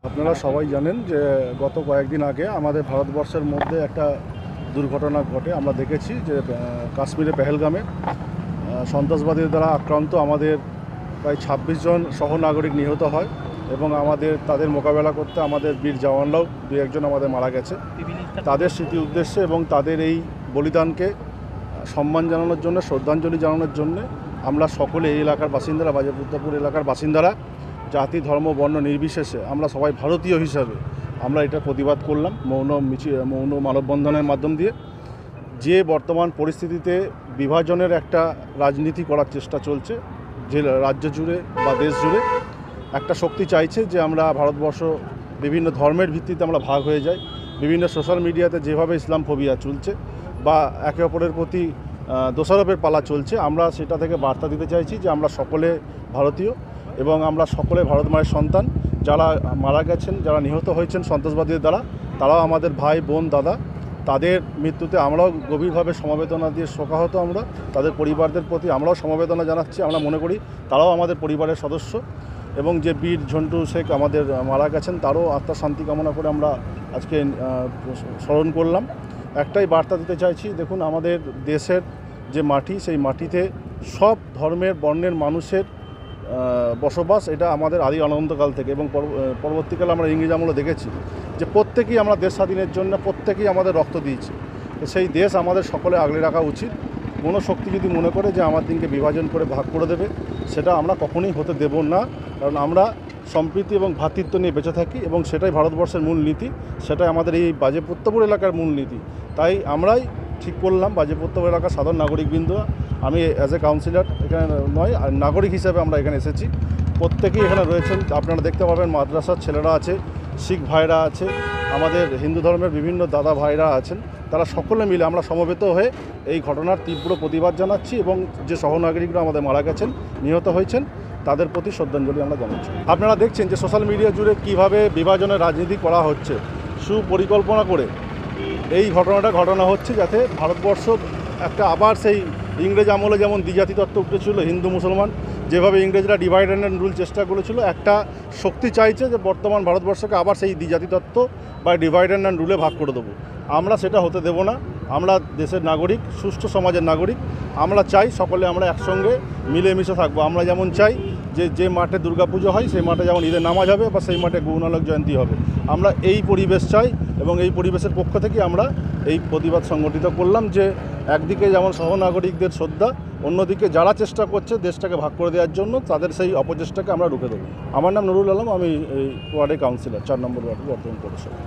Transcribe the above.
আপনারা সবাই জানেন যে গত কয়েকদিন আগে আমাদের ভারতবর্ষের মধ্যে একটা দুর্ঘটনা ঘটে। আমরা দেখেছি যে কাশ্মীরে পেহেলগামে সন্ত্রাসবাদীদের দ্বারা আক্রান্ত আমাদের প্রায় ২৬ জন সহনাগরিক নিহত হয় এবং তাদের মোকাবেলা করতে আমাদের বীর জওয়ানরাও দু একজন আমাদের মারা গেছে। তাদের স্মৃতি উদ্দেশ্যে এবং তাদের এই বলিদানকে সম্মান জানানোর জন্য, শ্রদ্ধাঞ্জলি জানানোর জন্য আমরা সকলে এই এলাকার বাসিন্দারা, বাজিপুত্রপুর এলাকার বাসিন্দারা, জাতি ধর্ম বর্ণ নির্বিশেষে আমরা সবাই ভারতীয় হিসাবে আমরা এটা প্রতিবাদ করলাম মৌন মানববন্ধনের মাধ্যম দিয়ে। যে বর্তমান পরিস্থিতিতে বিভাজনের একটা রাজনীতি করার চেষ্টা চলছে, যে রাজ্য জুড়ে বা দেশ জুড়ে একটা শক্তি চাইছে যে আমরা ভারতবর্ষ বিভিন্ন ধর্মের ভিত্তিতে আমরা ভাগ হয়ে যাই। বিভিন্ন সোশ্যাল মিডিয়াতে যেভাবে ইসলাম ফোবিয়া চলছে বা একে অপরের প্রতি দোষারোপের পালা চলছে, আমরা সেটা থেকে বার্তা দিতে চাইছি যে আমরা সকলে ভারতীয় এবং আমরা সকলে ভারত মায়ের সন্তান। যারা মারা গেছেন, যারা নিহত হয়েছেন সন্ত্রাসবাদীদের দ্বারা, তারাও আমাদের ভাই বোন দাদা। তাদের মৃত্যুতে আমরাও গভীরভাবে সমবেদনা দিয়ে শোকাহত। আমরা তাদের পরিবারদের প্রতি আমরাও সমবেদনা জানাচ্ছি। আমরা মনে করি তারাও আমাদের পরিবারের সদস্য এবং যে বীর ঝন্টু শেখ আমাদের মারা গেছেন তারও আত্মার শান্তি কামনা করে আমরা আজকে স্মরণ করলাম। একটাই বার্তা দিতে চাইছি, দেখুন আমাদের দেশের যে মাটি, সেই মাটিতে সব ধর্মের বর্ণের মানুষের বসবাস। এটা আমাদের আদি অনন্তকাল থেকে এবং পরবর্তীকালে আমরা ইংরেজ আমলে দেখেছি যে প্রত্যেকেই আমরা দেশ স্বাধীনের জন্য প্রত্যেকেই আমাদের রক্ত দিয়েছি। তো সেই দেশ আমাদের সকলে আগলে রাখা উচিত। কোনো শক্তি যদি মনে করে যে আমার দিনকে বিভাজন করে ভাগ করে দেবে, সেটা আমরা কখনোই হতে দেব না। কারণ আমরা সম্প্রীতি এবং ভ্রাতৃত্ব নিয়ে বেঁচে থাকি এবং সেটাই ভারতবর্ষের মূল নীতি, সেটাই আমাদের এই বাজিপুত্রপুর এলাকার মূল নীতি। তাই আমরাই ঠিক করলাম, বাজিপুত্রপুর এলাকার সাধারণ নাগরিকবৃন্দ, আমি অ্যাজ এ কাউন্সিলর এখানে নয়, নাগরিক হিসাবে আমরা এখানে এসেছি। প্রত্যেকেই এখানে রয়েছেন, আপনারা দেখতে পাবেন মাদ্রাসার ছেলেরা আছে, শিখ ভাইরা আছে, আমাদের হিন্দু ধর্মের বিভিন্ন দাদা ভাইরা আছেন। তারা সকলে মিলে আমরা সমবেত হয়ে এই ঘটনার তীব্র প্রতিবাদ জানাচ্ছি এবং যে সহনাগরিকরা আমাদের মারা গেছেন, নিহত হয়েছেন, তাদের প্রতি শ্রদ্ধাঞ্জলি আমরা জানাচ্ছি। আপনারা দেখছেন যে সোশ্যাল মিডিয়া জুড়ে কীভাবে বিভাজনের রাজনীতি করা হচ্ছে। সুপরিকল্পনা করে এই ঘটনা হচ্ছে যাতে ভারতবর্ষ একটা আবার সেই ইংরেজ আমলে যেমন দ্বিজাতি তত্ত্ব উঠেছিল, হিন্দু মুসলমান যেভাবে ইংরেজরা ডিভাইড অ্যান্ড রুল চেষ্টা করেছিল, একটা শক্তি চাইছে যে বর্তমান ভারতবর্ষকে আবার সেই দ্বিজাতি তত্ত্ব বা ডিভাইড অ্যান্ড রুলে ভাগ করে দেবো। আমরা সেটা হতে দেব না। আমরা দেশের নাগরিক, সুষ্ঠু সমাজের নাগরিক। আমরা চাই সকলে আমরা একসঙ্গে মিলেমিশে থাকবো। আমরা যেমন চাই যে মাঠে দুর্গাপুজো হয় সেই মাঠে যেমন ঈদের নামাজ হবে বা সেই মাঠে গুরু নানক জয়ন্তী হবে। আমরা এই পরিবেশ চাই এবং এই পরিবেশের পক্ষ থেকে আমরা এই প্রতিবাদ সংগঠিত করলাম যে একদিকে যেমন সহনাগরিকদের শ্রদ্ধা, অন্যদিকে যারা চেষ্টা করছে দেশটাকে ভাগ করে দেওয়ার জন্য, তাদের সেই অপচেষ্টাকে আমরা রুখে দেবো। আমার নাম নুরুল আলম, আমি এই ওয়ার্ডের কাউন্সিলর, ৪ নম্বর ওয়ার্ড বর্ধমান পৌরসভা।